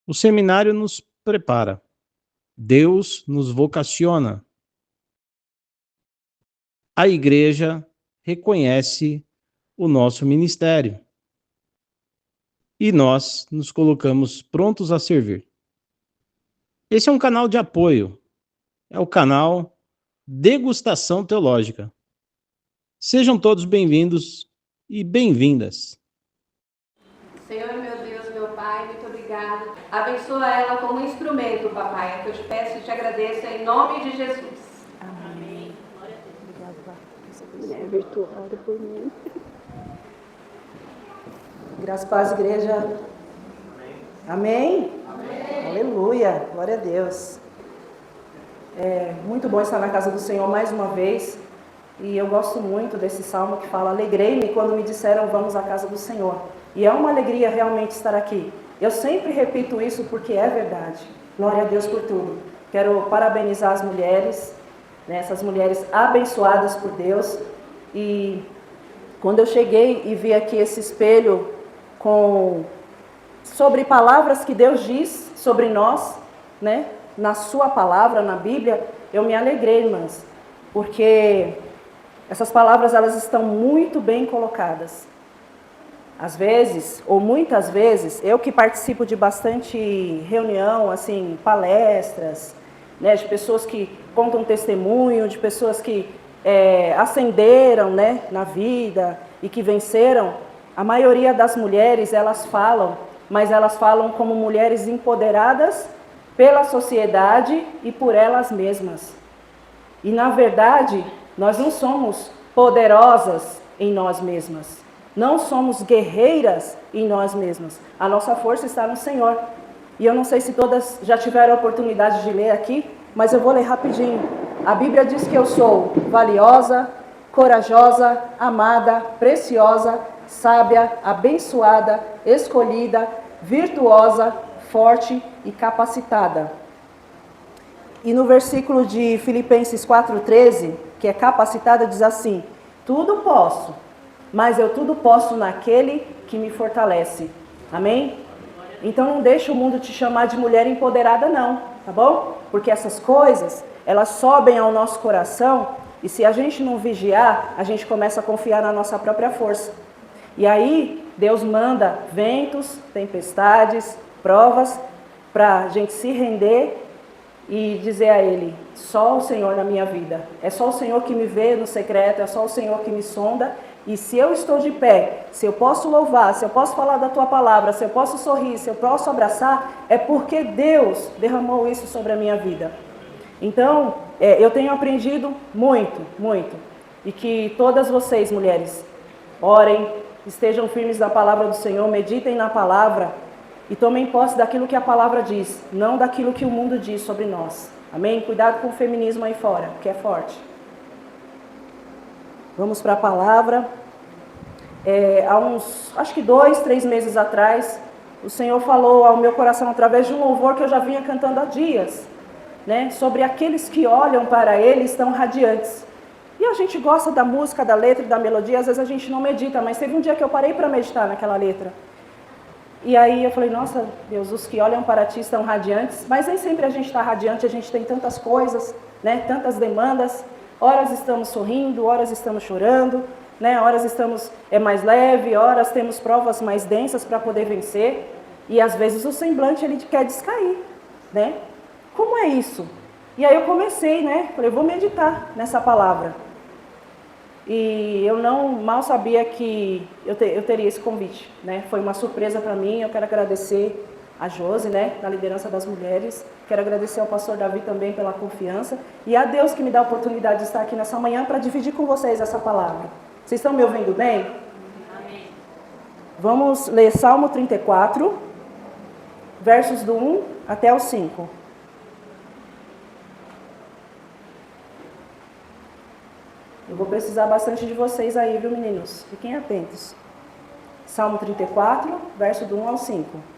O seminário nos prepara. Deus nos vocaciona. A igreja reconhece o nosso ministério. E nós nos colocamos prontos a servir. Esse é um canal de apoio. É o canal Degustação Teológica. Sejam todos bem-vindos e bem-vindas. Senhor, meu Deus, meu Pai, muito obrigado. Abençoa ela como instrumento, papai. É que eu te peço e te agradeço em nome de Jesus. Amém. Obrigada, mulher virtual por mim. Graças a paz, igreja. Amém? Amém? Aleluia, glória a Deus. É muito bom estar na casa do Senhor mais uma vez. E eu gosto muito desse salmo que fala: alegrei-me quando me disseram vamos à casa do Senhor. E é uma alegria realmente estar aqui. Eu sempre repito isso porque é verdade. Glória a Deus por tudo. Quero parabenizar as mulheres, né, essas mulheres abençoadas por Deus. E quando eu cheguei e vi aqui esse espelho sobre palavras que Deus diz sobre nós, né, na sua palavra, na Bíblia, eu me alegrei, irmãs, porque essas palavras elas estão muito bem colocadas. Às vezes, ou muitas vezes, eu que participo de bastante reunião, assim, palestras, né, de pessoas que contam testemunho, de pessoas que ascenderam, né, na vida e que venceram, a maioria das mulheres, elas falam, mas elas falam como mulheres empoderadas pela sociedade e por elas mesmas. E, na verdade, nós não somos poderosas em nós mesmas. Não somos guerreiras em nós mesmas. A nossa força está no Senhor. E eu não sei se todas já tiveram a oportunidade de ler aqui, mas eu vou ler rapidinho. A Bíblia diz que eu sou valiosa, corajosa, amada, preciosa, sábia, abençoada, escolhida, virtuosa, forte e capacitada. E no versículo de Filipenses 4,13, que é capacitada, diz assim: tudo posso, mas eu tudo posso naquele que me fortalece. Amém? Então não deixa o mundo te chamar de mulher empoderada não, tá bom? Porque essas coisas, elas sobem ao nosso coração e se a gente não vigiar, a gente começa a confiar na nossa própria força. E aí Deus manda ventos, tempestades, provas para a gente se render e dizer a Ele: só o Senhor na minha vida, é só o Senhor que me vê no secreto, é só o Senhor que me sonda. E se eu estou de pé, se eu posso louvar, se eu posso falar da Tua palavra, se eu posso sorrir, se eu posso abraçar, é porque Deus derramou isso sobre a minha vida. Então, eu tenho aprendido muito, muito. E que todas vocês, mulheres, orem, estejam firmes na palavra do Senhor, meditem na palavra e tomem posse daquilo que a palavra diz, não daquilo que o mundo diz sobre nós. Amém? Cuidado com o feminismo aí fora, que é forte. Vamos para a palavra. Há uns, acho que 2, 3 meses atrás, o Senhor falou ao meu coração através de um louvor que eu já vinha cantando há dias, né, sobre aqueles que olham para Ele estão radiantes. E a gente gosta da música, da letra e da melodia, às vezes a gente não medita, mas teve um dia que eu parei para meditar naquela letra. E aí eu falei: nossa Deus, os que olham para Ti estão radiantes, mas nem sempre a gente está radiante, a gente tem tantas coisas, né, tantas demandas. Horas estamos sorrindo, horas estamos chorando, né? Horas estamos mais leve, horas temos provas mais densas para poder vencer. E às vezes o semblante ele quer descair, né? Como é isso? E aí eu comecei, né? Falei: vou meditar nessa palavra. E eu mal sabia que eu teria esse convite, né? Foi uma surpresa para mim. Eu quero agradecer a Josi, né, na liderança das mulheres. Quero agradecer ao pastor Davi também pela confiança. E a Deus que me dá a oportunidade de estar aqui nessa manhã para dividir com vocês essa palavra. Vocês estão me ouvindo bem? Amém. Vamos ler Salmo 34, versos do 1 até o 5. Eu vou precisar bastante de vocês aí, viu, meninos? Fiquem atentos. Salmo 34, verso do 1 ao 5.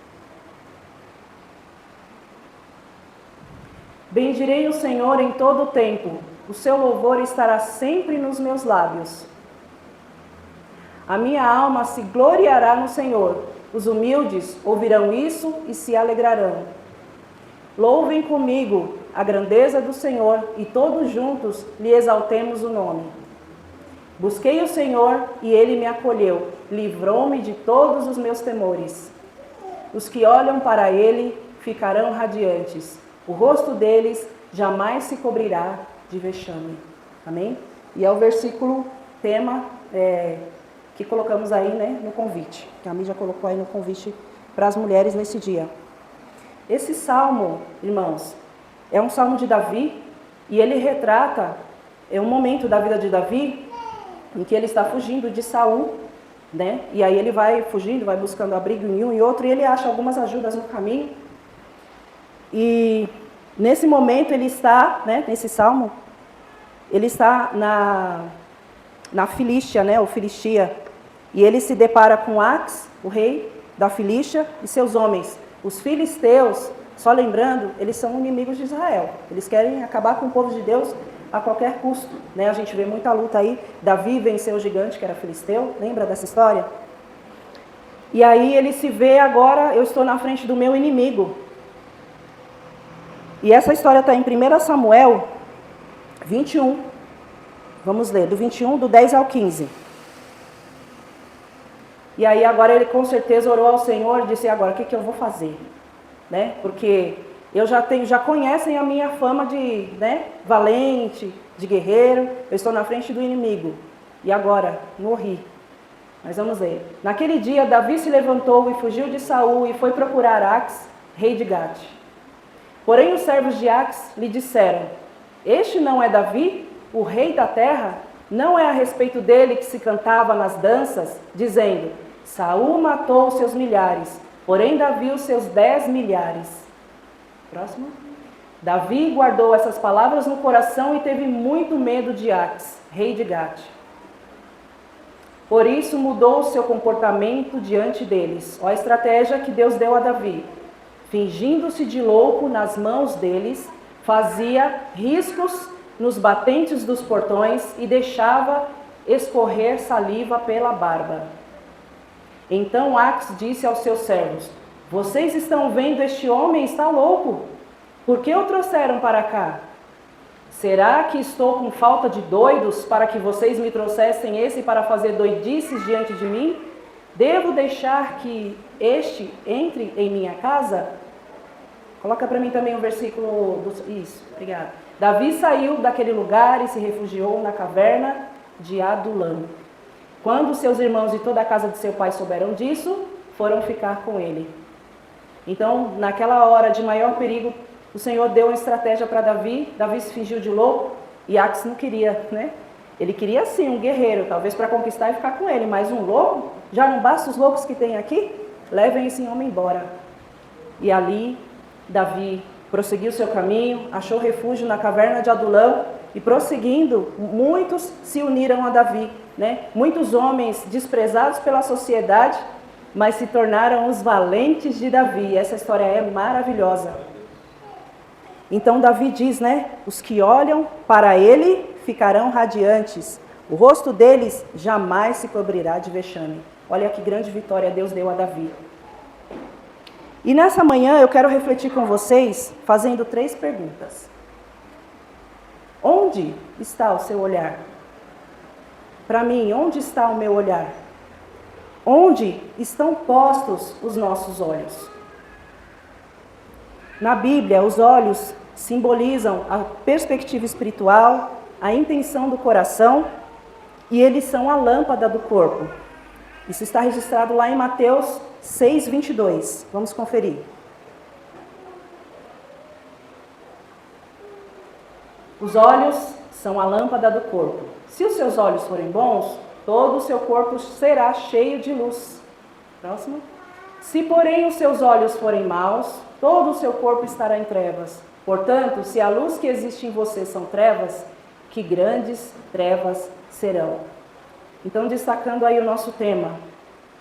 Bendirei o Senhor em todo o tempo, o seu louvor estará sempre nos meus lábios. A minha alma se gloriará no Senhor, os humildes ouvirão isso e se alegrarão. Louvem comigo a grandeza do Senhor e todos juntos lhe exaltemos o nome. Busquei o Senhor e ele me acolheu, livrou-me de todos os meus temores. Os que olham para ele ficarão radiantes, o rosto deles jamais se cobrirá de vexame. Amém? E é o versículo tema que colocamos aí, né, no convite, que a mídia colocou aí no convite para as mulheres nesse dia. Esse salmo, irmãos, é um salmo de Davi e ele retrata um momento da vida de Davi em que ele está fugindo de Saul, né? E aí ele vai fugindo, vai buscando abrigo em um e outro, e ele acha algumas ajudas no caminho. E nesse momento ele está, né, nesse salmo, ele está na Filístia, né, ou Filistia, e ele se depara com Ax, o rei da Filístia, e seus homens. Os filisteus, só lembrando, eles são inimigos de Israel. Eles querem acabar com o povo de Deus a qualquer custo, né? A gente vê muita luta aí. Davi venceu o gigante, que era filisteu. Lembra dessa história? E aí ele se vê agora, eu estou na frente do meu inimigo. E essa história está em 1 Samuel 21. Vamos ler, do 21, do 10 ao 15. E aí agora ele com certeza orou ao Senhor e disse, agora o que eu vou fazer? Né? Porque já conhecem a minha fama de, né, valente, de guerreiro, eu estou na frente do inimigo. E agora, morri. Mas vamos ler. Naquele dia, Davi se levantou e fugiu de Saul e foi procurar Ax, rei de Gate. Porém os servos de Ax lhe disseram, este não é Davi, o rei da terra? Não é a respeito dele que se cantava nas danças, dizendo, Saul matou os seus milhares, porém Davi os seus 10 milhares. Próximo. Davi guardou essas palavras no coração e teve muito medo de Ax, rei de Gate. Por isso mudou o seu comportamento diante deles. Ó a estratégia que Deus deu a Davi. Fingindo-se de louco nas mãos deles, fazia riscos nos batentes dos portões e deixava escorrer saliva pela barba. Então Ax disse aos seus servos, vocês estão vendo este homem está louco? Por que o trouxeram para cá? Será que estou com falta de doidos para que vocês me trouxessem esse para fazer doidices diante de mim? Devo deixar que este entre em minha casa? Coloca para mim também o versículo... Isso, obrigada. Davi saiu daquele lugar e se refugiou na caverna de Adulão. Quando seus irmãos e toda a casa de seu pai souberam disso, foram ficar com ele. Então, naquela hora de maior perigo, o Senhor deu uma estratégia para Davi. Davi se fingiu de louco e Ax não queria, né? Ele queria sim um guerreiro, talvez para conquistar e ficar com ele, mas um louco, já não basta os loucos que tem aqui? Levem esse homem embora. E ali, Davi prosseguiu seu caminho, achou refúgio na caverna de Adulão e prosseguindo, muitos se uniram a Davi, né? Muitos homens desprezados pela sociedade, mas se tornaram os valentes de Davi. Essa história é maravilhosa. Então Davi diz, né? Os que olham para ele ficarão radiantes. O rosto deles jamais se cobrirá de vexame. Olha que grande vitória Deus deu a Davi. E nessa manhã eu quero refletir com vocês fazendo 3 perguntas. Onde está o seu olhar? Para mim, onde está o meu olhar? Onde estão postos os nossos olhos? Na Bíblia, os olhos simbolizam a perspectiva espiritual, a intenção do coração, e eles são a lâmpada do corpo. Isso está registrado lá em Mateus 6:22. Vamos conferir. Os olhos são a lâmpada do corpo. Se os seus olhos forem bons, todo o seu corpo será cheio de luz. Próximo. Se, porém, os seus olhos forem maus, todo o seu corpo estará em trevas. Portanto, se a luz que existe em você são trevas, que grandes trevas serão. Então, destacando aí o nosso tema,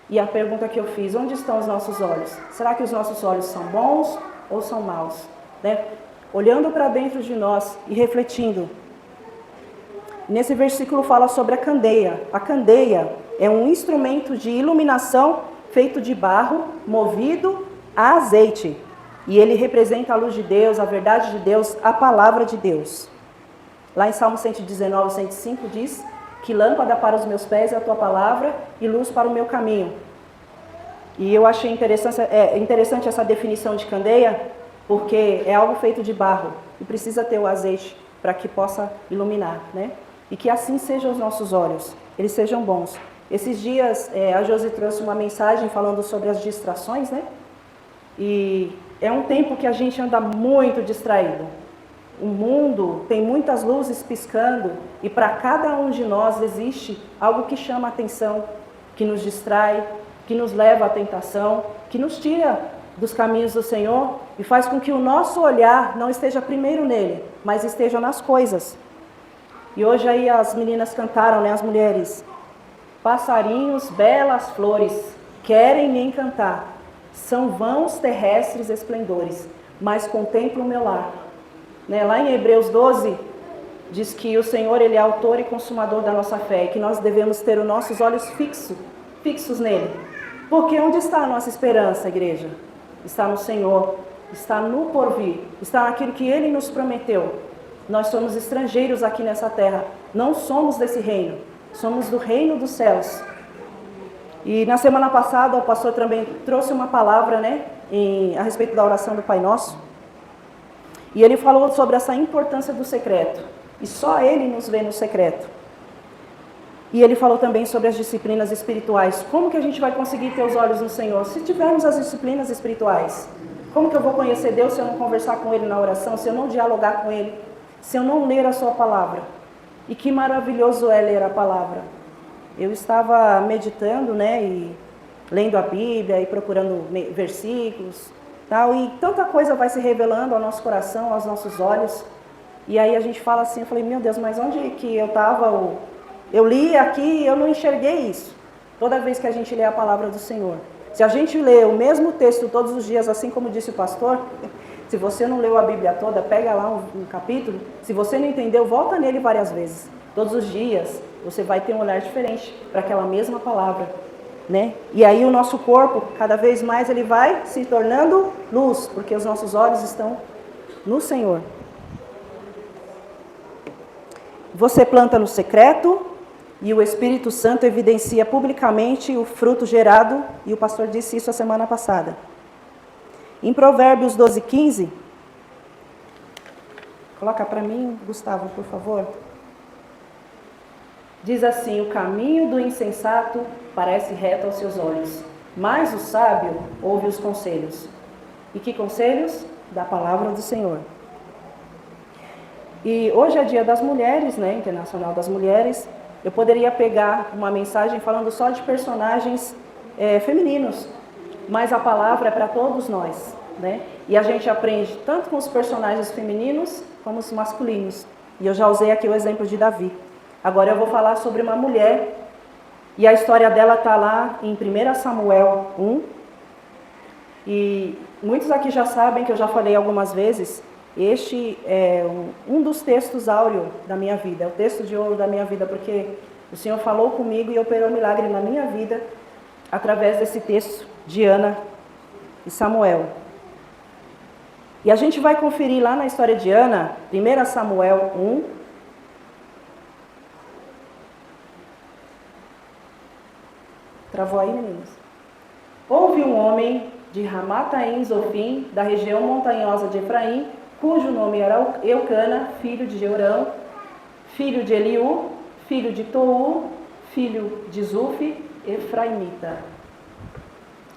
e a pergunta que eu fiz, onde estão os nossos olhos? Será que os nossos olhos são bons ou são maus? Né? Olhando para dentro de nós e refletindo. Nesse versículo fala sobre a candeia. A candeia é um instrumento de iluminação feito de barro, movido a azeite. E ele representa a luz de Deus, a verdade de Deus, a palavra de Deus. Lá em Salmo 119, 105 diz que lâmpada para os meus pés é a tua palavra e luz para o meu caminho. E eu achei interessante essa definição de candeia, porque é algo feito de barro e precisa ter o azeite para que possa iluminar, né? E que assim sejam os nossos olhos, eles sejam bons. Esses dias a Josi trouxe uma mensagem falando sobre as distrações, né? E é um tempo que a gente anda muito distraído. O mundo tem muitas luzes piscando e para cada um de nós existe algo que chama a atenção, que nos distrai, que nos leva à tentação, que nos tira dos caminhos do Senhor e faz com que o nosso olhar não esteja primeiro nele, mas esteja nas coisas. E hoje aí as meninas cantaram, né, as mulheres: passarinhos, belas flores, querem me encantar, são vãos terrestres esplendores, mas contemplo o meu lar. Né, lá em Hebreus 12, diz que o Senhor, Ele é autor e consumador da nossa fé, e que nós devemos ter os nossos olhos fixos nele. Porque onde está a nossa esperança, igreja? Está no Senhor, está no porvir, está naquilo que Ele nos prometeu. Nós somos estrangeiros aqui nessa terra, não somos desse reino, somos do reino dos céus. E na semana passada o pastor também trouxe uma palavra, né, a respeito da oração do Pai Nosso. E ele falou sobre essa importância do secreto. E só Ele nos vê no secreto. E ele falou também sobre as disciplinas espirituais. Como que a gente vai conseguir ter os olhos no Senhor? Se tivermos as disciplinas espirituais, como que eu vou conhecer Deus se eu não conversar com Ele na oração, se eu não dialogar com Ele, se eu não ler a Sua palavra? E que maravilhoso é ler a palavra. Eu estava meditando, né, e lendo a Bíblia e procurando versículos, tal, e tanta coisa vai se revelando ao nosso coração, aos nossos olhos. E aí a gente fala assim, eu falei, meu Deus, mas onde que eu estava? Eu li aqui e eu não enxerguei isso. Toda vez que a gente lê a palavra do Senhor. Se a gente lê o mesmo texto todos os dias, assim como disse o pastor, se você não leu a Bíblia toda, pega lá um capítulo. Se você não entendeu, volta nele várias vezes. Todos os dias você vai ter um olhar diferente para aquela mesma palavra, né? E aí o nosso corpo, cada vez mais, ele vai se tornando luz, porque os nossos olhos estão no Senhor. Você planta no secreto e o Espírito Santo evidencia publicamente o fruto gerado, e o pastor disse isso a semana passada. Em Provérbios 12:15, coloca para mim, Gustavo, por favor. Diz assim: o caminho do insensato parece reto aos seus olhos, mas o sábio ouve os conselhos. E que conselhos? Da palavra do Senhor. E hoje é dia das mulheres, né, Internacional das Mulheres. Eu poderia pegar uma mensagem falando só de personagens femininos, mas a palavra é para todos nós, né? E a gente aprende tanto com os personagens femininos como os masculinos. E eu já usei aqui o exemplo de Davi. Agora eu vou falar sobre uma mulher, e a história dela está lá em 1 Samuel 1. E muitos aqui já sabem que eu já falei algumas vezes, este é um dos textos áureos da minha vida, é o texto de ouro da minha vida, porque o Senhor falou comigo e operou milagre na minha vida através desse texto de Ana e Samuel. E a gente vai conferir lá na história de Ana, 1 Samuel 1. Travou aí, meninas? Houve um homem de Ramataim Zofim, da região montanhosa de Efraim, cujo nome era Eucana, filho de Jeurão, filho de Eliú, filho de Tou, filho de Zufi, efraimita.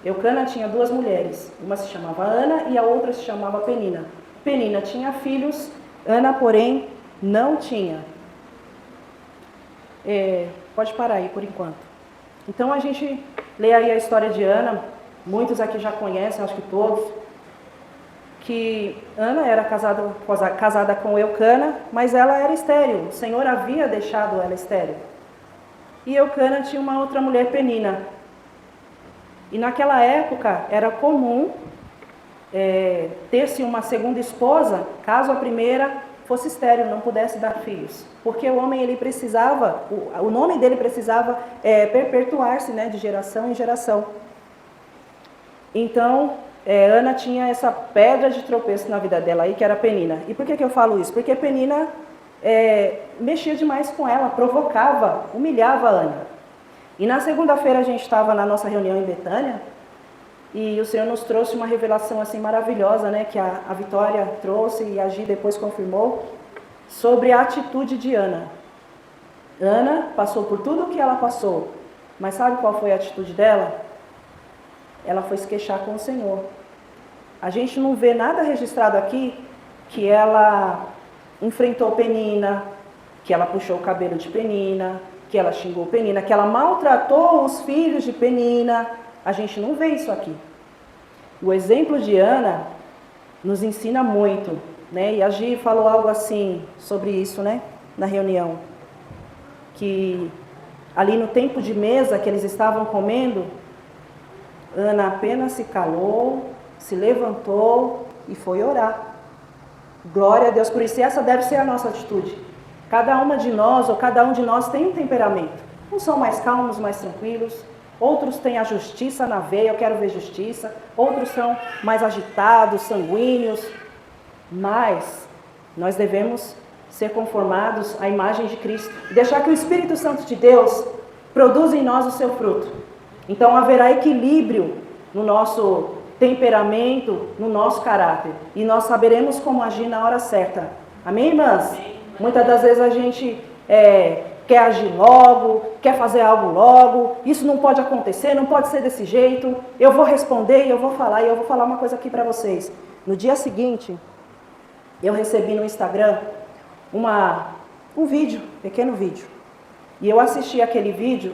Eucana tinha duas mulheres, uma se chamava Ana e a outra se chamava Penina. Penina tinha filhos, Ana, porém, não tinha. Pode parar aí por enquanto. Então a gente lê aí a história de Ana, muitos aqui já conhecem, acho que todos, que Ana era casada com Eucana, mas ela era estéril, o Senhor havia deixado ela estéril. E Eucana tinha uma outra mulher, Penina. E naquela época era comum ter-se uma segunda esposa, caso a primeira fosse estéril, não pudesse dar filhos. Porque o homem, ele precisava, o nome dele precisava perpetuar-se, né, de geração em geração. Então, Ana tinha essa pedra de tropeço na vida dela aí, que era Penina. E por que eu falo isso? Porque Penina mexia demais com ela, provocava, humilhava Ana. E na segunda-feira a gente estava na nossa reunião em Betânia, e o Senhor nos trouxe uma revelação assim maravilhosa, né, que a Vitória trouxe e a Gi depois confirmou, sobre a atitude de Ana. Ana passou por tudo o que ela passou, mas sabe qual foi a atitude dela? Ela foi se queixar com o Senhor. A gente não vê nada registrado aqui que ela enfrentou Penina, que ela puxou o cabelo de Penina, que ela xingou Penina, que ela maltratou os filhos de Penina. A gente não vê isso aqui. O exemplo de Ana nos ensina muito, né? E a Gi falou algo assim sobre isso, né? Na reunião. Que ali no tempo de mesa que eles estavam comendo, Ana apenas se calou, se levantou e foi orar. Glória a Deus por isso. E essa deve ser a nossa atitude. Cada uma de nós, ou cada um de nós tem um temperamento. Uns são mais calmos, mais tranquilos. Outros têm a justiça na veia, eu quero ver justiça. Outros são mais agitados, sanguíneos. Mas nós devemos ser conformados à imagem de Cristo. E deixar que o Espírito Santo de Deus produza em nós o seu fruto. Então haverá equilíbrio no nosso temperamento, no nosso caráter. E nós saberemos como agir na hora certa. Amém, irmãs? Muitas das vezes a gente quer agir logo, quer fazer algo logo, isso não pode acontecer, não pode ser desse jeito, eu vou responder e eu vou falar uma coisa aqui para vocês. No dia seguinte, eu recebi no Instagram um vídeo, pequeno vídeo, e eu assisti aquele vídeo,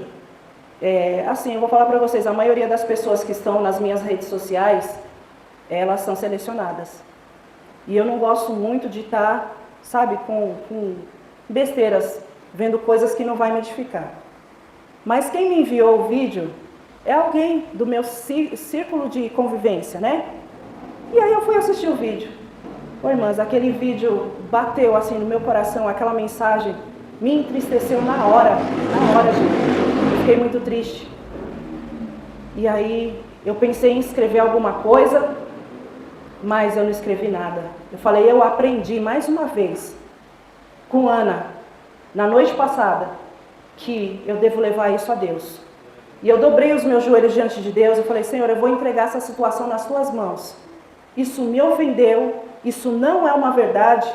assim, eu vou falar para vocês, a maioria das pessoas que estão nas minhas redes sociais, elas são selecionadas, e eu não gosto muito de estar, sabe, com besteiras, vendo coisas que não vai me edificar. Mas quem me enviou o vídeo é alguém do meu círculo de convivência, né? E aí eu fui assistir o vídeo. Ô, irmãs, aquele vídeo bateu assim no meu coração, aquela mensagem me entristeceu na hora, gente. Eu fiquei muito triste. E aí eu pensei em escrever alguma coisa, mas eu não escrevi nada. Eu falei, eu aprendi mais uma vez com Ana, na noite passada, que eu devo levar isso a Deus. E eu dobrei os meus joelhos diante de Deus e falei, Senhor, eu vou entregar essa situação nas tuas mãos. Isso me ofendeu, isso não é uma verdade.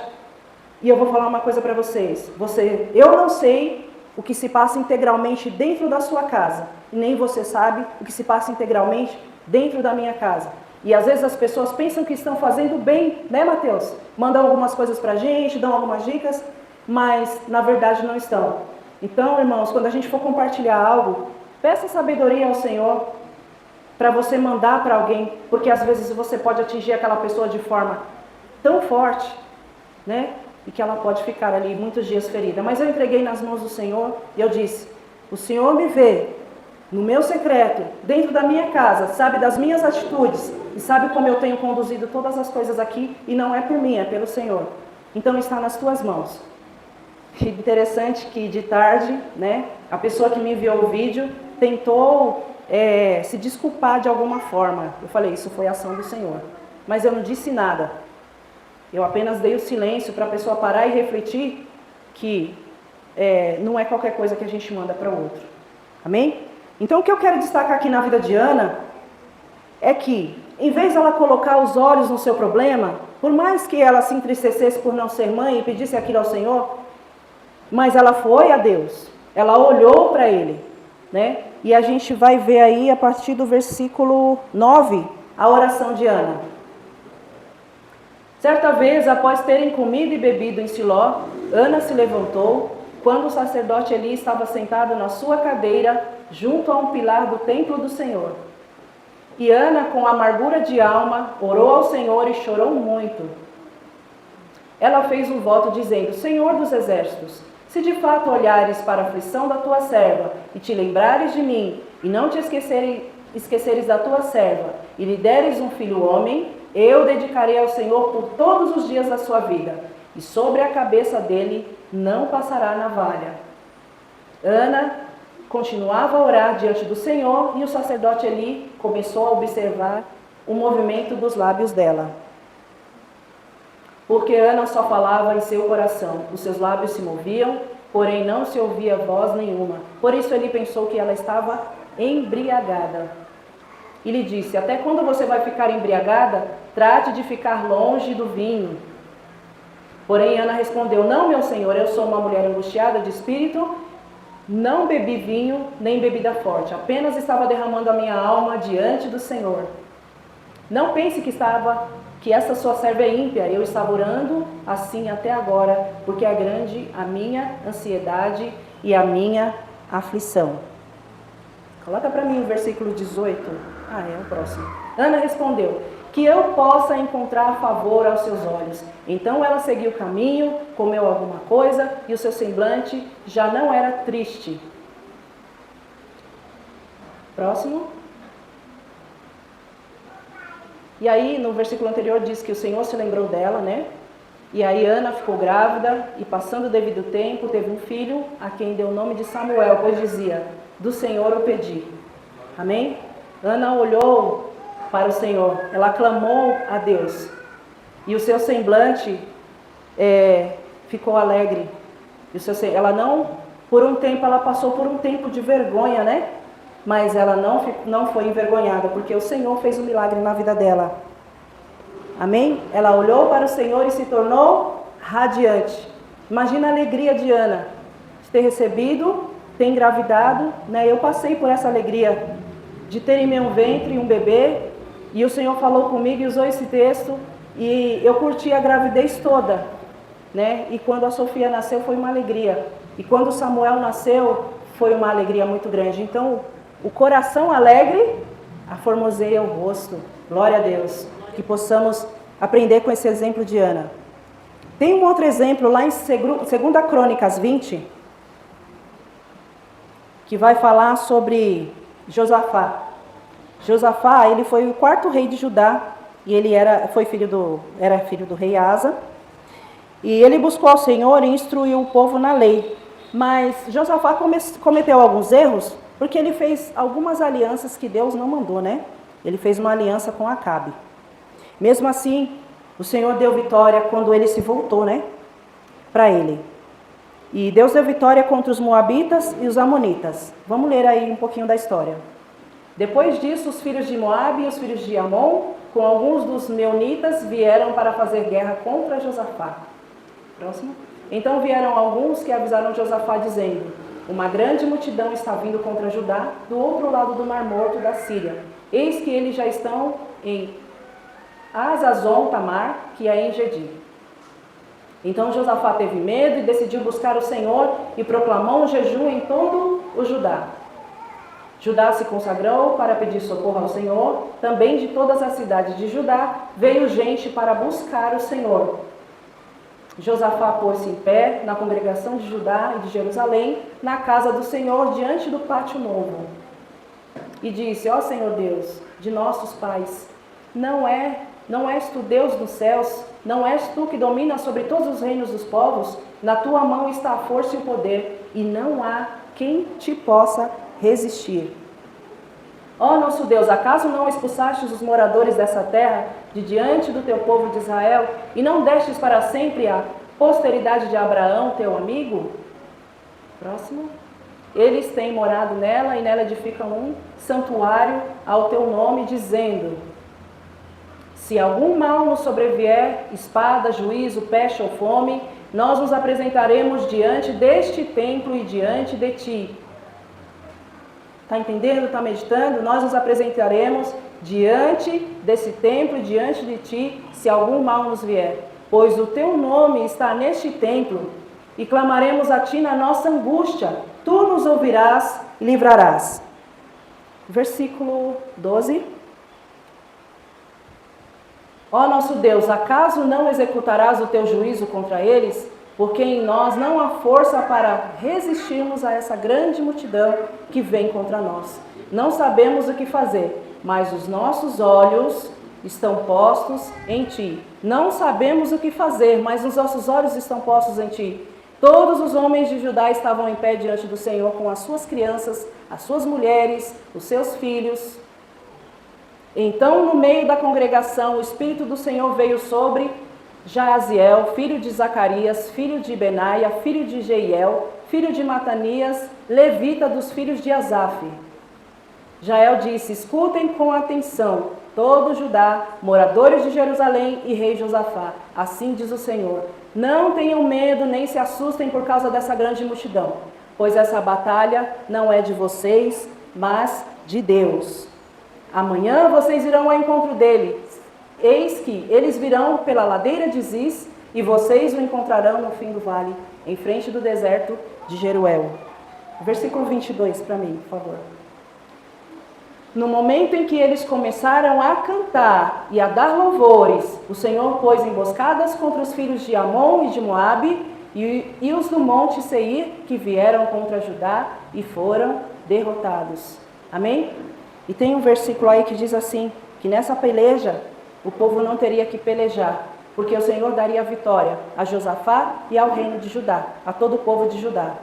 E eu vou falar uma coisa para vocês. Eu não sei o que se passa integralmente dentro da sua casa. E nem você sabe o que se passa integralmente dentro da minha casa. E às vezes as pessoas pensam que estão fazendo bem, né, Mateus? Mandam algumas coisas para a gente, dão algumas dicas, mas na verdade não estão. Então, irmãos, quando a gente for compartilhar algo, peça sabedoria ao Senhor para você mandar para alguém, porque às vezes você pode atingir aquela pessoa de forma tão forte, né? E que ela pode ficar ali muitos dias ferida. Mas eu entreguei nas mãos do Senhor e eu disse, o Senhor me vê no meu secreto, dentro da minha casa, sabe das minhas atitudes e sabe como eu tenho conduzido todas as coisas aqui e não é por mim, é pelo Senhor. Então está nas tuas mãos. E interessante que de tarde, né, a pessoa que me enviou o vídeo tentou se desculpar de alguma forma. Eu falei, isso foi ação do Senhor. Mas eu não disse nada. Eu apenas dei o silêncio para a pessoa parar e refletir que não é qualquer coisa que a gente manda para o outro. Amém? Então o que eu quero destacar aqui na vida de Ana é que, em vez de ela colocar os olhos no seu problema, por mais que ela se entristecesse por não ser mãe e pedisse aquilo ao Senhor, mas ela foi a Deus, ela olhou para Ele, né? E a gente vai ver aí a partir do versículo 9, a oração de Ana. Certa vez, após terem comido e bebido em Siló, Ana se levantou, quando o sacerdote Eli estava sentado na sua cadeira, junto a um pilar do templo do Senhor. E Ana, com amargura de alma, orou ao Senhor e chorou muito. Ela fez um voto dizendo, Senhor dos exércitos, se de fato olhares para a aflição da tua serva, e te lembrares de mim, e não te esqueceres da tua serva, e lhe deres um filho homem, eu dedicarei ao Senhor por todos os dias da sua vida, e sobre a cabeça dele não passará navalha. Ana continuava a orar diante do Senhor e o sacerdote Eli começou a observar o movimento dos lábios dela. Porque Ana só falava em seu coração, os seus lábios se moviam, porém não se ouvia voz nenhuma. Por isso ele pensou que ela estava embriagada. E lhe disse: até quando você vai ficar embriagada? Trate de ficar longe do vinho. Porém Ana respondeu: não, meu senhor, eu sou uma mulher angustiada de espírito, não bebi vinho nem bebida forte, apenas estava derramando a minha alma diante do Senhor. Não pense que essa sua serva é ímpia, eu estava orando assim até agora, porque é grande a minha ansiedade e a minha aflição. Coloca para mim o versículo 18. É o próximo. Ana respondeu: que eu possa encontrar favor aos seus olhos. Então ela seguiu o caminho, comeu alguma coisa e o seu semblante já não era triste. Próximo. E aí, no versículo anterior, diz que o Senhor se lembrou dela, né? E aí Ana ficou grávida e, passando o devido tempo, teve um filho, a quem deu o nome de Samuel, pois dizia: do Senhor o pedi. Amém? Ana olhou para o Senhor, ela clamou a Deus. E o seu semblante ficou alegre. Ela não, por um tempo, ela passou por um tempo de vergonha, né? Mas ela não foi envergonhada, porque o Senhor fez um milagre na vida dela. Amém? Ela olhou para o Senhor e se tornou radiante. Imagina a alegria de Ana, de ter recebido, ter engravidado, né? Eu passei por essa alegria de ter em meu ventre um bebê, e o Senhor falou comigo e usou esse texto, e eu curti a gravidez toda, né? E quando a Sofia nasceu foi uma alegria, e quando o Samuel nasceu foi uma alegria muito grande. Então, o coração alegre aformoseia o rosto. Glória a Deus. Que possamos aprender com esse exemplo de Ana. Tem um outro exemplo lá em 2 Crônicas 20, que vai falar sobre Josafá. Josafá, ele foi o quarto rei de Judá, e ele era filho do rei Asa. E ele buscou ao Senhor e instruiu o povo na lei. Mas Josafá cometeu alguns erros, porque ele fez algumas alianças que Deus não mandou, né? Ele fez uma aliança com Acabe. Mesmo assim, o Senhor deu vitória quando ele se voltou, né? Para ele. E Deus deu vitória contra os Moabitas e os Amonitas. Vamos ler aí um pouquinho da história. Depois disso, os filhos de Moabe e os filhos de Amon, com alguns dos meunitas, vieram para fazer guerra contra Josafá. Próximo. Então vieram alguns que avisaram Josafá, dizendo: uma grande multidão está vindo contra Judá, do outro lado do Mar Morto da Síria. Eis que eles já estão em Hazazon Tamar, que é em Gedi. Então Josafá teve medo e decidiu buscar o Senhor e proclamou um jejum em todo o Judá. Judá se consagrou para pedir socorro ao Senhor. Também de todas as cidades de Judá veio gente para buscar o Senhor. Josafá pôs-se em pé na congregação de Judá e de Jerusalém, na casa do Senhor, diante do pátio novo. E disse: ó Senhor Deus de nossos pais, não és tu Deus dos céus? Não és tu que dominas sobre todos os reinos dos povos? Na tua mão está a força e o poder, e não há quem te possa resistir. Ó nosso Deus, acaso não expulsastes os moradores dessa terra de diante do teu povo de Israel, e não destes para sempre a posteridade de Abraão, teu amigo? Próximo. Eles têm morado nela, e nela edificam um santuário ao teu nome, dizendo: se algum mal nos sobrevier, espada, juízo, peste ou fome, nós nos apresentaremos diante deste templo e diante de ti. Está entendendo? Está meditando? Nós nos apresentaremos diante desse templo e diante de ti, se algum mal nos vier. Pois o teu nome está neste templo, e clamaremos a ti na nossa angústia. Tu nos ouvirás e livrarás. Versículo 12. Ó nosso Deus, acaso não executarás o teu juízo contra eles? Porque em nós não há força para resistirmos a essa grande multidão que vem contra nós. Não sabemos o que fazer, mas os nossos olhos estão postos em ti. Não sabemos o que fazer, mas os nossos olhos estão postos em ti. Todos os homens de Judá estavam em pé diante do Senhor com as suas crianças, as suas mulheres, os seus filhos. Então, no meio da congregação, o Espírito do Senhor veio sobre Jaaziel, filho de Zacarias, filho de Benaia, filho de Jeiel, filho de Matanias, levita dos filhos de Asaf. Jael disse: escutem com atenção, todo Judá, moradores de Jerusalém e rei Josafá. Assim diz o Senhor: não tenham medo nem se assustem por causa dessa grande multidão, pois essa batalha não é de vocês, mas de Deus. Amanhã vocês irão ao encontro dele. Eis que eles virão pela ladeira de Ziz e vocês o encontrarão no fim do vale, em frente do deserto de Jeruel. Versículo 22 para mim, por favor. No momento em que eles começaram a cantar e a dar louvores, o Senhor pôs emboscadas contra os filhos de Amon e de Moabe e os do monte Seir, que vieram contra Judá e foram derrotados. Amém? E tem um versículo aí que diz assim, que nessa peleja o povo não teria que pelejar, porque o Senhor daria a vitória a Josafá e ao reino de Judá, a todo o povo de Judá.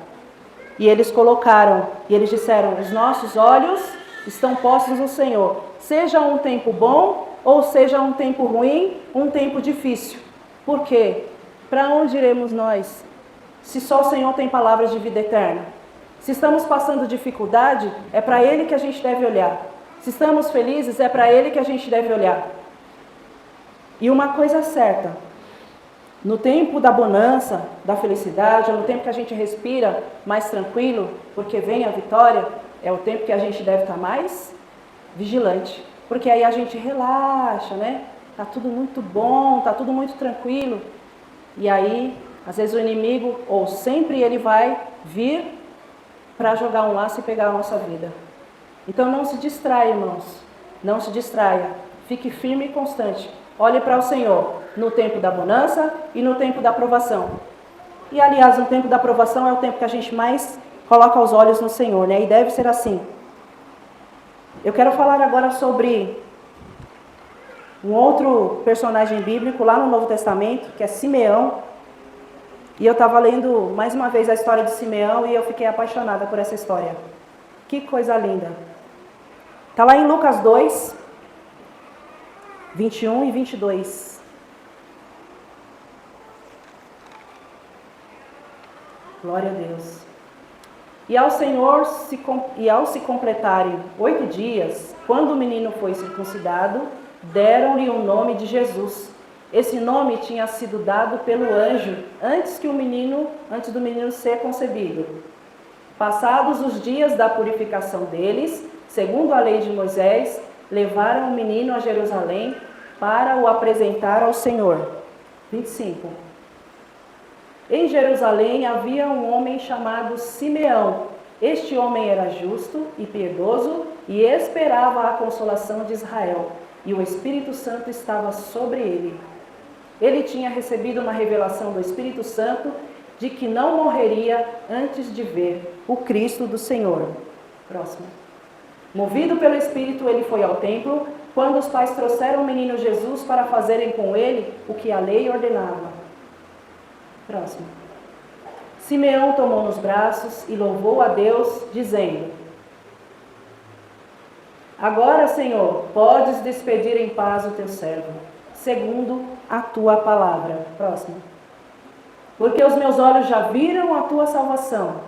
E eles colocaram, e eles disseram: os nossos olhos estão postos no Senhor, seja um tempo bom ou seja um tempo ruim, um tempo difícil. Por quê? Para onde iremos nós, se só o Senhor tem palavras de vida eterna? Se estamos passando dificuldade, é para Ele que a gente deve olhar. Se estamos felizes, é para Ele que a gente deve olhar. E uma coisa certa, no tempo da bonança, da felicidade, ou no tempo que a gente respira mais tranquilo, porque vem a vitória, é o tempo que a gente deve estar mais vigilante. Porque aí a gente relaxa, né? Tá tudo muito bom, tá tudo muito tranquilo. E aí, às vezes o inimigo, ou sempre ele vai vir para jogar um laço e pegar a nossa vida. Então não se distraia, irmãos. Não se distraia. Fique firme e constante. Olhe para o Senhor no tempo da bonança e no tempo da provação. E aliás, no tempo da provação é o tempo que a gente mais coloca os olhos no Senhor, né? E deve ser assim. Eu quero falar agora sobre um outro personagem bíblico lá no Novo Testamento, que é Simeão. E eu estava lendo mais uma vez a história de Simeão e eu fiquei apaixonada por essa história. Que coisa linda. Está lá em Lucas 2, 21 e 22. Glória a Deus. E ao se completarem 8 dias, quando o menino foi circuncidado, deram-lhe o nome de Jesus. Esse nome tinha sido dado pelo anjo antes do menino ser concebido. Passados os dias da purificação deles, segundo a lei de Moisés, levaram o menino a Jerusalém para o apresentar ao Senhor. 25. Em Jerusalém havia um homem chamado Simeão. Este homem era justo e piedoso e esperava a consolação de Israel, e o Espírito Santo estava sobre ele. Ele tinha recebido uma revelação do Espírito Santo de que não morreria antes de ver o Cristo do Senhor. Próximo. Movido pelo Espírito, ele foi ao templo, quando os pais trouxeram o menino Jesus para fazerem com ele o que a lei ordenava. Próximo. Simeão tomou nos braços e louvou a Deus, dizendo: agora, Senhor, podes despedir em paz o teu servo, segundo a tua palavra. Próximo. Porque os meus olhos já viram a tua salvação,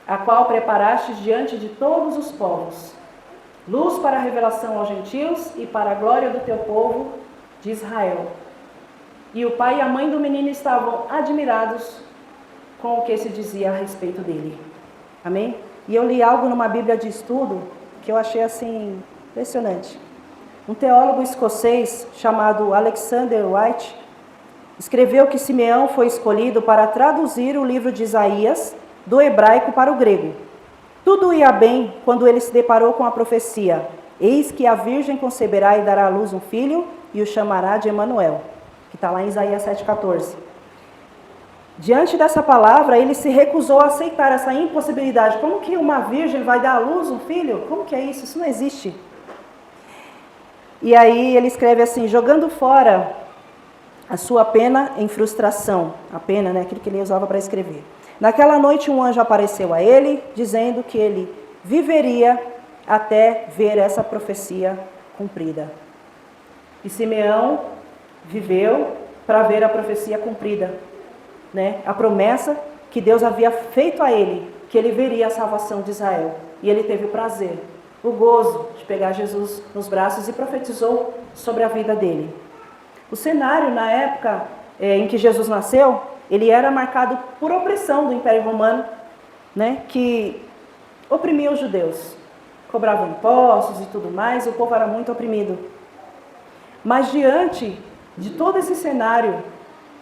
a qual preparastes diante de todos os povos, luz para a revelação aos gentios e para a glória do teu povo de Israel. E o pai e a mãe do menino estavam admirados com o que se dizia a respeito dele. Amém? E eu li algo numa Bíblia de estudo que eu achei assim impressionante. Um teólogo escocês chamado Alexander White escreveu que Simeão foi escolhido para traduzir o livro de Isaías do hebraico para o grego. Tudo ia bem quando ele se deparou com a profecia: eis que a virgem conceberá e dará à luz um filho e o chamará de Emanuel, que está lá em Isaías 7,14. Diante dessa palavra, ele se recusou a aceitar essa impossibilidade. Como que uma virgem vai dar à luz um filho? Como que é isso? Isso não existe. E aí ele escreve assim: jogando fora a sua pena em frustração. A pena, né, aquilo que ele usava para escrever. Naquela noite um anjo apareceu a ele, dizendo que ele viveria até ver essa profecia cumprida. E Simeão viveu para ver a profecia cumprida, né? A promessa que Deus havia feito a ele, que ele veria a salvação de Israel. E ele teve o prazer, o gozo de pegar Jesus nos braços e profetizou sobre a vida dele. O cenário na época em que Jesus nasceu, ele era marcado por opressão do Império Romano, né? Que oprimia os judeus. Cobravam impostos e tudo mais, o povo era muito oprimido. Mas diante de todo esse cenário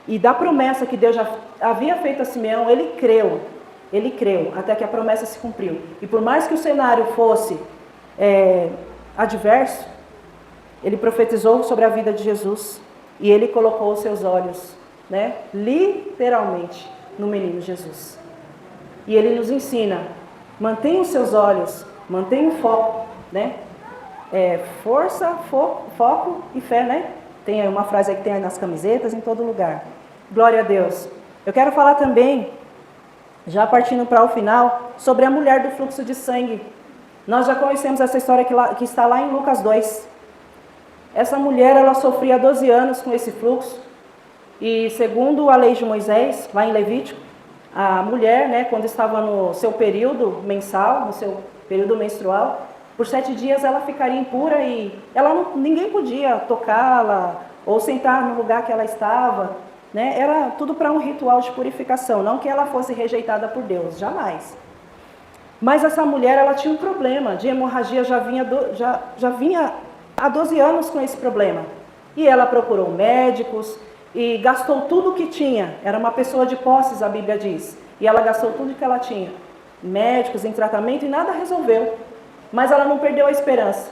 e da promessa que Deus já havia feito a Simeão, ele creu, até que a promessa se cumpriu. E por mais que o cenário fosse adverso, ele profetizou sobre a vida de Jesus e ele colocou os seus olhos, né, literalmente, no menino Jesus. E ele nos ensina, mantenha os seus olhos, mantenha o foco, né? Força, foco e fé, né? Tem uma frase aí que tem aí nas camisetas, em todo lugar. Glória a Deus. Eu quero falar também, já partindo para o final, sobre a mulher do fluxo de sangue. Nós já conhecemos essa história que está lá em Lucas 2. Essa mulher, ela sofria 12 anos com esse fluxo. E segundo a lei de Moisés, lá em Levítico, a mulher, né, quando estava no seu período mensal, no seu período menstrual, por 7 dias ela ficaria impura e ninguém podia tocá-la ou sentar no lugar que ela estava, né? Era tudo para um ritual de purificação, não que ela fosse rejeitada por Deus, jamais. Mas essa mulher, ela tinha um problema de hemorragia, já vinha há 12 anos com esse problema. E ela procurou médicos e gastou tudo o que tinha. Era uma pessoa de posses, a Bíblia diz. E ela gastou tudo que ela tinha. Médicos em tratamento e nada resolveu. Mas ela não perdeu a esperança.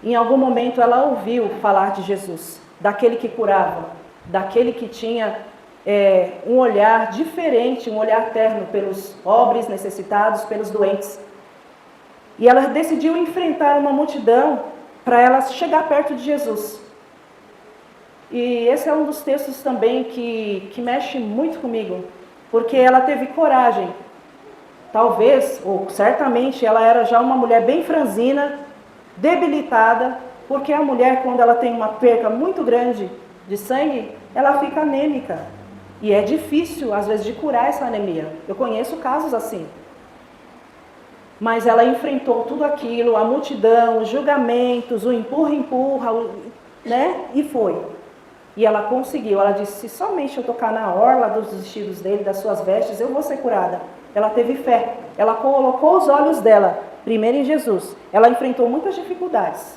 Em algum momento ela ouviu falar de Jesus, daquele que curava, daquele que tinha um olhar diferente, um olhar terno pelos pobres, necessitados, pelos doentes. E ela decidiu enfrentar uma multidão para ela chegar perto de Jesus. E esse é um dos textos também que mexe muito comigo, porque ela teve coragem. Talvez, ou certamente, ela era já uma mulher bem franzina, debilitada, porque a mulher, quando ela tem uma perca muito grande de sangue, ela fica anêmica. E é difícil, às vezes, de curar essa anemia. Eu conheço casos assim. Mas ela enfrentou tudo aquilo, a multidão, os julgamentos, o empurra, né? E foi. E ela conseguiu. Ela disse, se somente eu tocar na orla dos vestidos dele, das suas vestes, eu vou ser curada. Ela teve fé. Ela colocou os olhos dela, primeiro em Jesus. Ela enfrentou muitas dificuldades.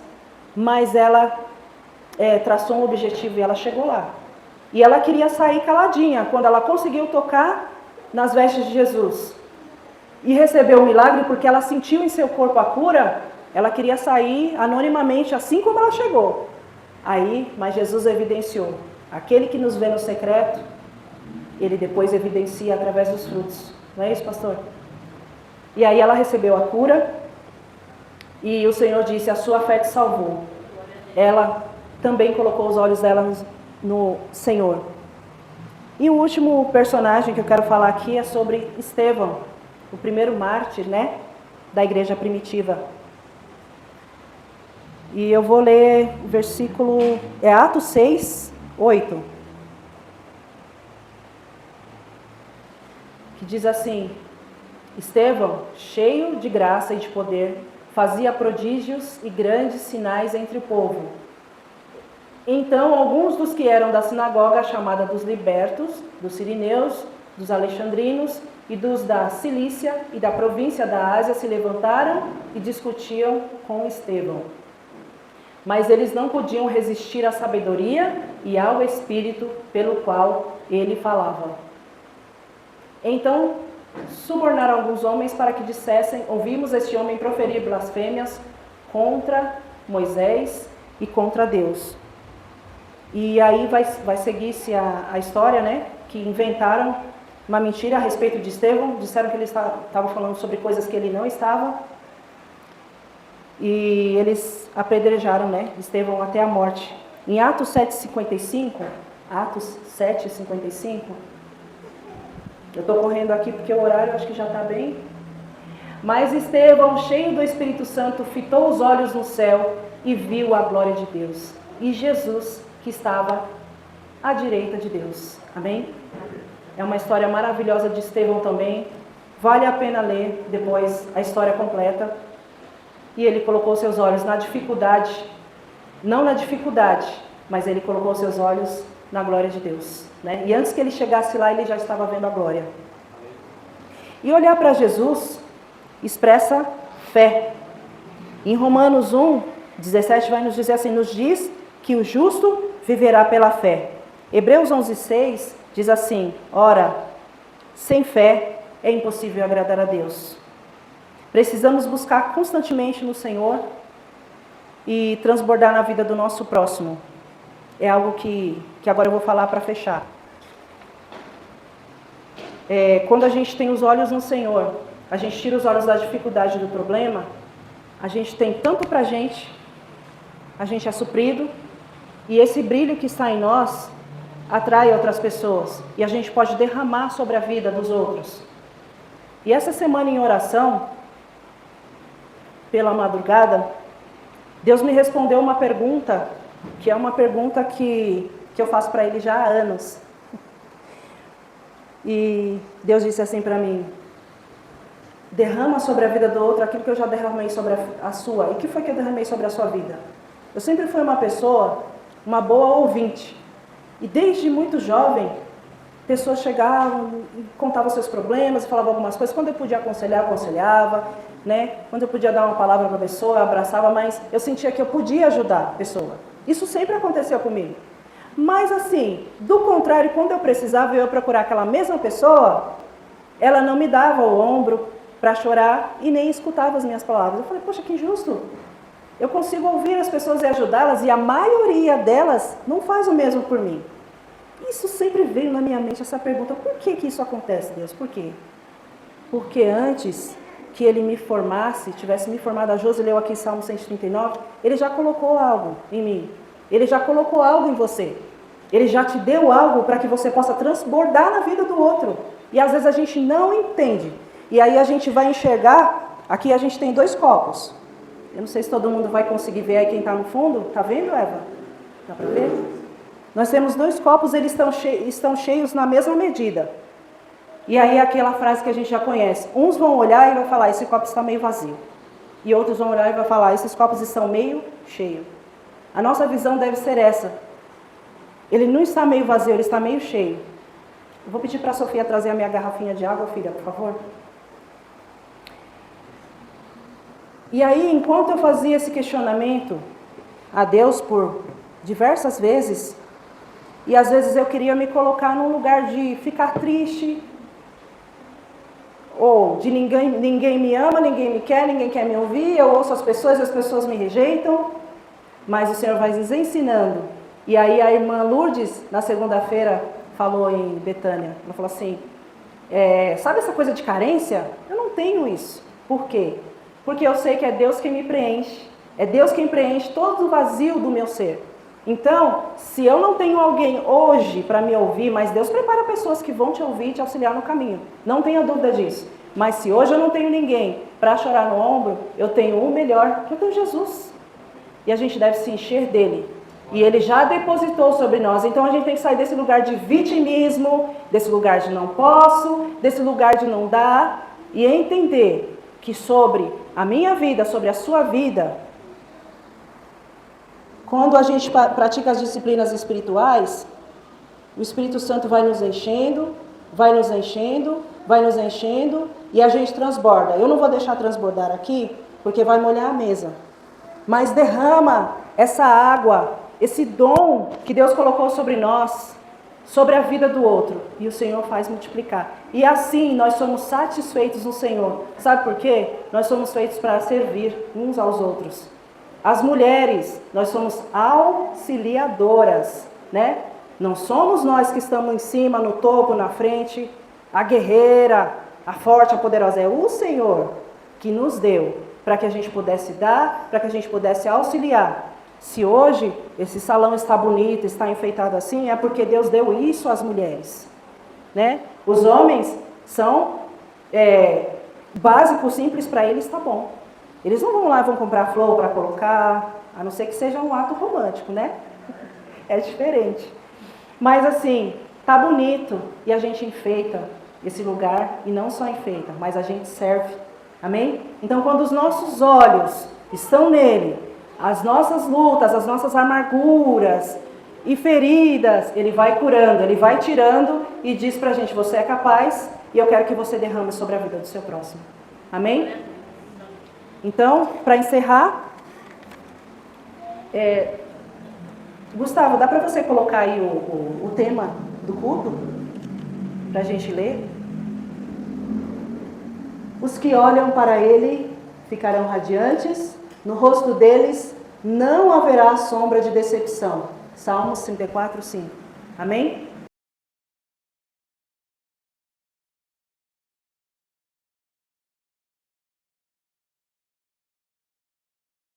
Mas ela traçou um objetivo e ela chegou lá. E ela queria sair caladinha, quando ela conseguiu tocar nas vestes de Jesus. E recebeu o milagre, porque ela sentiu em seu corpo a cura, ela queria sair anonimamente, assim como ela chegou. Mas Jesus evidenciou. Aquele que nos vê no secreto, ele depois evidencia através dos frutos. Não é isso, pastor? E aí ela recebeu a cura, e o Senhor disse, a sua fé te salvou. Ela também colocou os olhos dela no Senhor. E o último personagem que eu quero falar aqui é sobre Estevão, o primeiro mártir, né, da igreja primitiva. E eu vou ler o versículo, Atos 6, 8. Que diz assim, Estevão, cheio de graça e de poder, fazia prodígios e grandes sinais entre o povo. Então, alguns dos que eram da sinagoga chamada dos libertos, dos sirineus, dos alexandrinos e dos da Cilícia e da província da Ásia se levantaram e discutiam com Estevão. Mas eles não podiam resistir à sabedoria e ao espírito pelo qual ele falava. Então, subornaram alguns homens para que dissessem, ouvimos este homem proferir blasfêmias contra Moisés e contra Deus. E aí vai seguir-se a história, né? Que inventaram uma mentira a respeito de Estevão, disseram que ele estava falando sobre coisas que ele não estava, e eles apedrejaram, né, Estevão até a morte. Em Atos 7,55, Atos 7:55. Eu estou correndo aqui porque o horário acho que já está bem. Mas Estevão, cheio do Espírito Santo, fitou os olhos no céu e viu a glória de Deus. E Jesus, que estava à direita de Deus. Amém? É uma história maravilhosa de Estevão também. Vale a pena ler depois a história completa. E ele colocou seus olhos na dificuldade. Não na dificuldade, mas ele colocou seus olhos na glória de Deus. Né? E antes que ele chegasse lá, ele já estava vendo a glória. E olhar para Jesus expressa fé. Em Romanos 1:17 vai nos dizer assim, nos diz que o justo viverá pela fé. Hebreus 11:6 diz assim, ora, sem fé é impossível agradar a Deus. Precisamos buscar constantemente no Senhor e transbordar na vida do nosso próximo. É algo que agora eu vou falar para fechar. Quando a gente tem os olhos no Senhor, a gente tira os olhos da dificuldade do problema, a gente tem tanto para a gente é suprido, e esse brilho que está em nós atrai outras pessoas, e a gente pode derramar sobre a vida dos outros. E essa semana em oração, pela madrugada, Deus me respondeu uma pergunta, que é uma pergunta que eu faço para Ele já há anos. E Deus disse assim para mim, derrama sobre a vida do outro aquilo que eu já derramei sobre a sua. E o que foi que eu derramei sobre a sua vida? Eu sempre fui uma pessoa, uma boa ouvinte. E desde muito jovem, pessoas chegavam e contavam seus problemas, falavam algumas coisas. Quando eu podia aconselhar, aconselhava. Né? Quando eu podia dar uma palavra para a pessoa, eu abraçava, mas eu sentia que eu podia ajudar a pessoa. Isso sempre aconteceu comigo. Mas assim, do contrário, quando eu precisava eu ia procurar aquela mesma pessoa, ela não me dava o ombro para chorar e nem escutava as minhas palavras. Eu falei, poxa, que injusto. Eu consigo ouvir as pessoas e ajudá-las e a maioria delas não faz o mesmo por mim. Isso sempre veio na minha mente, essa pergunta, por que isso acontece, Deus? Por quê? Porque antes que Ele me formasse, tivesse me formado, a Josi leu aqui Salmo 139, Ele já colocou algo em mim. Ele já colocou algo em você. Ele já te deu algo para que você possa transbordar na vida do outro. E às vezes a gente não entende. E aí a gente vai enxergar, aqui a gente tem 2 copos. Eu não sei se todo mundo vai conseguir ver aí quem está no fundo. Está vendo, Eva? Dá para ver? Nós temos 2 copos, eles estão cheios na mesma medida. E aí aquela frase que a gente já conhece. Uns vão olhar e vão falar, esse copo está meio vazio. E outros vão olhar e vão falar, esses copos estão meio cheios. A nossa visão deve ser essa. Ele não está meio vazio, ele está meio cheio. Eu vou pedir para a Sofia trazer a minha garrafinha de água, filha, por favor. E aí, enquanto eu fazia esse questionamento a Deus por diversas vezes, e às vezes eu queria me colocar num lugar de ficar triste, ou de ninguém me ama, ninguém me quer, ninguém quer me ouvir, eu ouço as pessoas me rejeitam, mas o Senhor vai nos ensinando. E aí a irmã Lourdes, na segunda-feira, falou em Betânia, ela falou assim, sabe essa coisa de carência? Eu não tenho isso. Por quê? Porque eu sei que é Deus quem me preenche, é Deus quem preenche todo o vazio do meu ser. Então, se eu não tenho alguém hoje para me ouvir, mas Deus prepara pessoas que vão te ouvir e te auxiliar no caminho. Não tenha dúvida disso. Mas se hoje eu não tenho ninguém para chorar no ombro, eu tenho um melhor, que eu tenho Jesus. E a gente deve se encher dele. E ele já depositou sobre nós. Então a gente tem que sair desse lugar de vitimismo, desse lugar de não posso, desse lugar de não dar, e entender que sobre a minha vida, sobre a sua vida, quando a gente pratica as disciplinas espirituais, o Espírito Santo vai nos enchendo, vai nos enchendo, vai nos enchendo, e a gente transborda. Eu não vou deixar transbordar aqui, porque vai molhar a mesa. Mas derrama essa água, esse dom que Deus colocou sobre nós, sobre a vida do outro. E o Senhor faz multiplicar. E assim nós somos satisfeitos no Senhor. Sabe por quê? Nós somos feitos para servir uns aos outros. As mulheres, nós somos auxiliadoras, né? Não somos nós que estamos em cima, no topo, na frente, a guerreira, a forte, a poderosa. É o Senhor que nos deu para que a gente pudesse dar, para que a gente pudesse auxiliar. Se hoje esse salão está bonito, está enfeitado assim, é porque Deus deu isso às mulheres, né? Os homens são básico, simples para eles, tá bom. Eles não vão lá e vão comprar flor para colocar, a não ser que seja um ato romântico, né? É diferente. Mas assim, tá bonito e a gente enfeita esse lugar, e não só enfeita, mas a gente serve. Amém? Então, quando os nossos olhos estão nele, as nossas lutas, as nossas amarguras e feridas, ele vai curando, ele vai tirando e diz pra gente: você é capaz e eu quero que você derrame sobre a vida do seu próximo. Amém? Então, para encerrar, Gustavo, dá para você colocar aí o tema do culto? Para a gente ler? Os que olham para ele ficarão radiantes, no rosto deles não haverá sombra de decepção. Salmos 34, 5. Amém?